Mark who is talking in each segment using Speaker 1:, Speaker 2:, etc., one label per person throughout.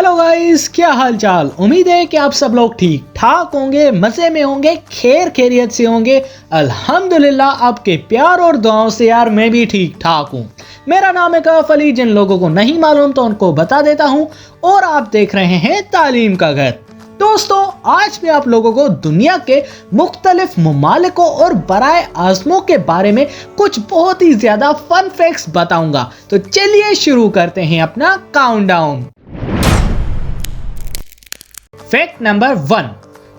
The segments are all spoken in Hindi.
Speaker 1: हेलो गाइस, क्या हाल चाल। उम्मीद है कि आप सब लोग ठीक ठाक होंगे, मजे में होंगे, खैर खैरियत से होंगे। अल्हम्दुलिल्लाह आपके प्यार और दुआओं से यार मैं भी ठीक ठाक हूँ। मेरा नाम है कैफ अली, जिन लोगों को नहीं मालूम तो उनको बता देता हूँ, और आप देख रहे हैं तालीम का घर। दोस्तों, आज मैं आप लोगों को दुनिया के मुख्तलिफ ममालिकों और बराए आज़मों के बारे में कुछ बहुत ही ज्यादा फन फैक्ट्स बताऊंगा। तो चलिए शुरू करते हैं अपना काउंटडाउन। Fact number 1।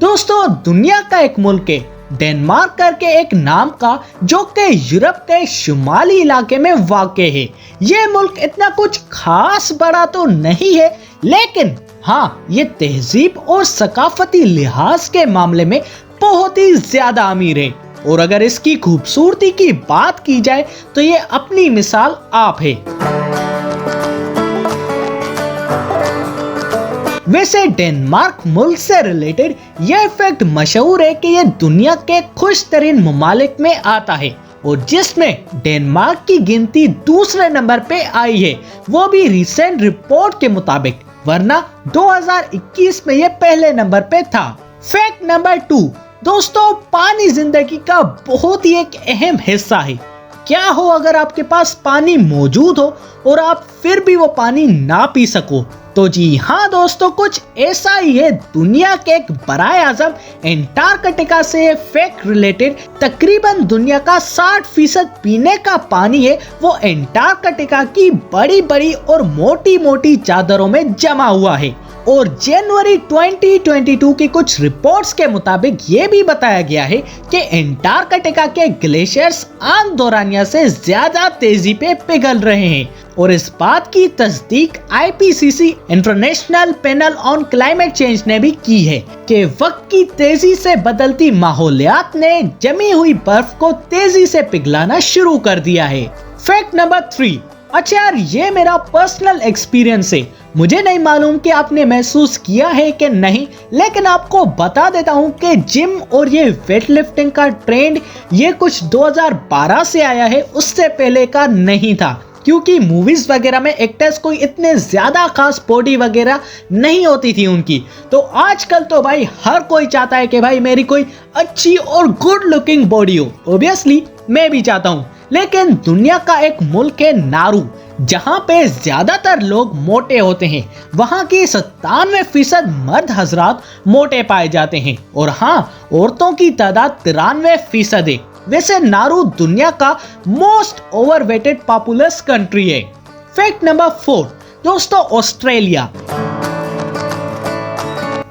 Speaker 1: दोस्तों, दुनिया का एक मुल्क है डेनमार्क करके एक नाम का, जो कि यूरोप के शुमाली इलाके में वाक़ है। ये मुल्क इतना कुछ खास बड़ा तो नहीं है, लेकिन हाँ, ये तहजीब और सकाफती लिहाज के मामले में बहुत ही ज्यादा अमीर है। और अगर इसकी खूबसूरती की बात की जाए तो ये अपनी मिसाल आप है। वैसे डेनमार्क मुल्क से रिलेटेड यह फैक्ट मशहूर है कि यह दुनिया के खुश तरीन ममालिक में आता है, और जिसमें डेनमार्क की गिनती दूसरे नंबर पे आई है, वो भी रिसेंट रिपोर्ट के मुताबिक, वरना 2021 में यह पहले नंबर पे था। Fact number 2। दोस्तों, पानी जिंदगी का बहुत ही एक अहम हिस्सा है। क्या हो अगर आपके पास पानी मौजूद हो और आप फिर भी वो पानी ना पी सको? तो जी हाँ दोस्तों, कुछ ऐसा ही है। दुनिया के एक बराए आज़म एंटार्कटिका से फैक्ट रिलेटेड, तकरीबन दुनिया का 60% पीने का पानी है वो एंटार्कटिका की बड़ी बड़ी और मोटी मोटी चादरों में जमा हुआ है। और जनवरी 2022 की कुछ रिपोर्ट्स के मुताबिक ये भी बताया गया है कि एंटार्कटिका के ग्लेशियर्स आम दौरानिया से ज्यादा तेजी पे पिघल रहे हैं। और इस बात की तस्दीक IPCC international panel on climate change ने भी की है कि वक्त की तेजी से बदलती माहौलियात ने जमी हुई बर्फ को तेजी से पिघलाना शुरू कर दिया है। Fact number 3। अच्छा यार, ये मेरा पर्सनल एक्सपीरियंस है, मुझे नहीं मालूम कि आपने महसूस किया है कि नहीं, लेकिन आपको बता देता हूँ कि जिम और ये वेट लिफ्टिंग का ट्रेंड ये कुछ 2012 से आया है, उससे पहले का नहीं था। क्योंकि मूवीज वगैरह में एक्टर्स कोई इतने ज्यादा खास बॉडी वगैरह नहीं होती थी उनकी। तो आजकल तो भाई हर कोई चाहता है कि भाई मेरी कोई अच्छी और गुड लुकिंग बॉडी हो। ऑब्वियसली मैं भी चाहता हूँ, लेकिन दुनिया का एक मुल्क है नारू, जहाँ पे ज्यादातर लोग मोटे होते हैं। वहाँ की 97% मर्द हजरात मोटे पाए जाते हैं, और हाँ, औरतों की तादाद 93% है। वैसे नारू दुनिया का मोस्ट ओवरवेटेड पॉपुलस कंट्री है। Fact number 4। दोस्तों, ऑस्ट्रेलिया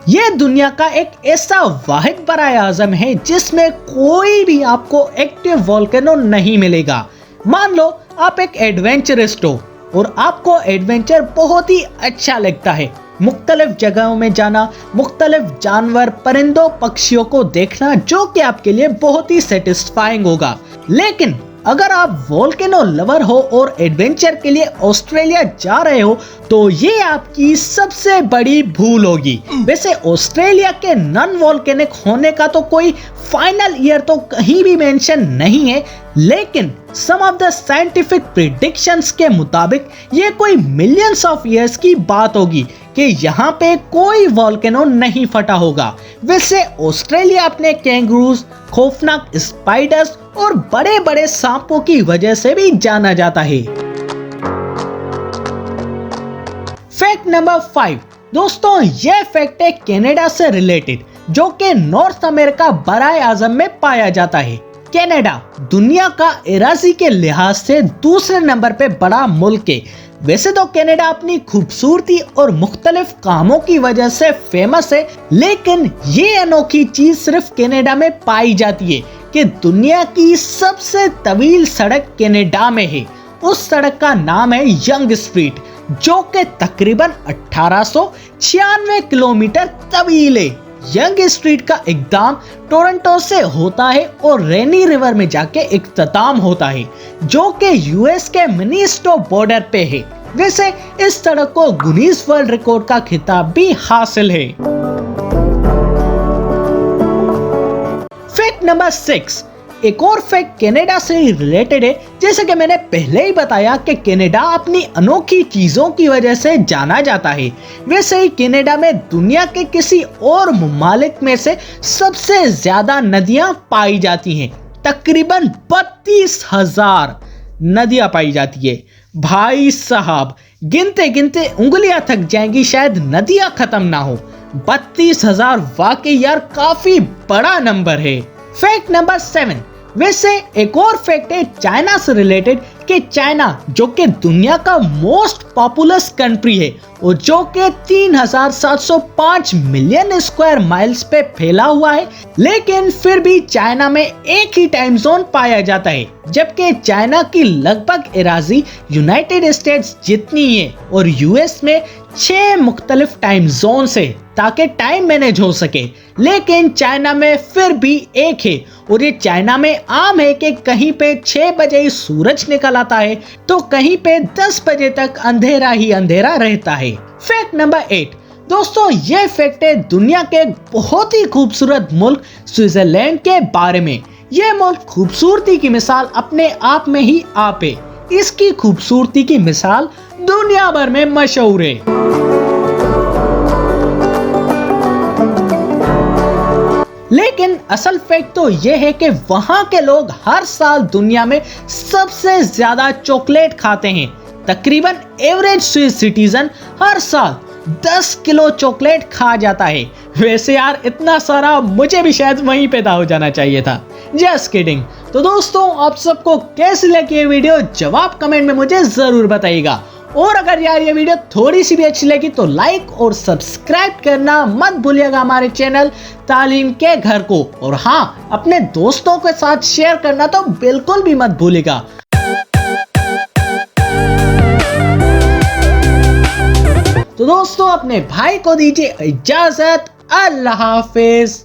Speaker 1: ये दुनिया का एक ऐसा वाहिद बराए आज़म है जिसमें कोई भी आपको एक्टिव वोल्केनो नहीं मिलेगा। मान लो आप एक एडवेंचरिस्ट हो और आपको एडवेंचर बहुत ही अच्छा लगता है, मुख्तलिफ जगहों में जाना, मुख्तलिफ जानवर, परिंदों, पक्षियों को देखना, जो कि आपके लिए बहुत ही सेटिस्फाइंग होगा। लेकिन अगर आप वोल्केनो लवर हो और एडवेंचर के लिए ऑस्ट्रेलिया जा रहे हो, तो ये आपकी सबसे बड़ी भूल होगी। वैसे ऑस्ट्रेलिया के नॉन वोल्केनिक होने का तो कोई फाइनल ईयर तो कहीं भी मेंशन नहीं है, लेकिन सम ऑफ द साइंटिफिक प्रिडिक्शंस के मुताबिक ये कोई मिलियंस ऑफ ईयर्स की बात होगी कि यहाँ पे कोई वोल्केनो नहीं फटा होगा। वैसे ऑस्ट्रेलिया अपने कैंगरूज, खौफनाक स्पाइडर्स और बड़े बड़े सांपों की वजह से भी जाना जाता है। Fact number 5। दोस्तों, यह फैक्ट है कनाडा से रिलेटेड, जो कि नॉर्थ अमेरिका बराए आज़म में पाया जाता है। कनाडा दुनिया का एराजी के लिहाज से दूसरे नंबर पे बड़ा मुल्क है। वैसे तो कनाडा अपनी खूबसूरती और मुख्तलिफ कामों की वजह से फेमस है, लेकिन ये अनोखी चीज सिर्फ कनाडा में पाई जाती है कि दुनिया की सबसे तवील सड़क कनाडा में है। उस सड़क का नाम है यंग स्ट्रीट, जो कि तकरीबन 1896 किलोमीटर तवील है। यंग स्ट्रीट का इक़दाम टोरंटो से होता है और रेनी रिवर में जाके इख्तिताम होता है, जो कि यूएस के मिनीस्टो बॉर्डर पे है। वैसे इस सड़क को गिनीज वर्ल्ड रिकॉर्ड का खिताब भी हासिल है। Fact number 6। एक और फैक्ट कनाडा से रिलेटेड है। जैसे कि मैंने पहले ही बताया कि कनाडा अपनी अनोखी चीजों की वजह से जाना जाता है। वैसे ही कनाडा में दुनिया के किसी और ममालिक में से सबसे ज्यादा नदियां पाई जाती हैं। तकरीबन 32,000 नदियां पाई जाती है। भाई साहब, गिनते गिनते उंगलियां थक जाएंगी, शायद नदियां खत्म ना हो। 32,000 वाकई यार काफी बड़ा नंबर है। फैक्ट नंबर 7, वैसे एक और फैक्ट है चाइना से रिलेटेड कि चाइना जो कि दुनिया का मोस्ट पॉपुलस कंट्री है और जो कि 3,705 मिलियन स्क्वायर माइल्स पे फैला हुआ है, लेकिन फिर भी चाइना में एक ही टाइम जोन पाया जाता है, जबकि चाइना की लगभग एराजी यूनाइटेड स्टेट्स जितनी है और यूएस में 6 मुख्तलिफ टाइम जोन है ताकि टाइम मैनेज हो सके। लेकिन चाइना में फिर भी एक है और ये चाइना में आम है कि कहीं पे 6 बजे ही सूरज निकल आता है तो कहीं पे 10 बजे तक अंधेरा ही अंधेरा रहता है। फैक्ट नंबर 8, दोस्तों ये फैक्ट है दुनिया के बहुत ही खूबसूरत मुल्क स्विट्जरलैंड के बारे में। ये मुल्क खूबसूरती की मिसाल अपने आप में ही आप है। इसकी खूबसूरती की मिसाल दुनिया भर में मशहूर है। लेकिन असल फैक्ट तो यह है कि वहां के लोग हर साल दुनिया में सबसे ज्यादा चॉकलेट खाते हैं। तकरीबन एवरेज स्विस सिटीजन हर साल 10 किलो चॉकलेट खा जाता है। वैसे यार इतना सारा मुझे भी शायद वहीं पैदा हो जाना चाहिए था। Just kidding. तो दोस्तों आप सबको कैसी लगी ये वीडियो जवाब कमेंट में मुझे जरूर बताइएगा। और अगर यार ये वीडियो थोड़ी सी भी अच्छी लगी तो लाइक और सब्सक्राइब करना मत भूलिएगा हमारे चैनल तालीम के घर को। और हाँ, अपने दोस्तों के साथ शेयर करना तो बिल्कुल भी मत भूलिएगा। तो दोस्तों अपने भाई को दीजिए इजाजत। अल्लाह हाफिज।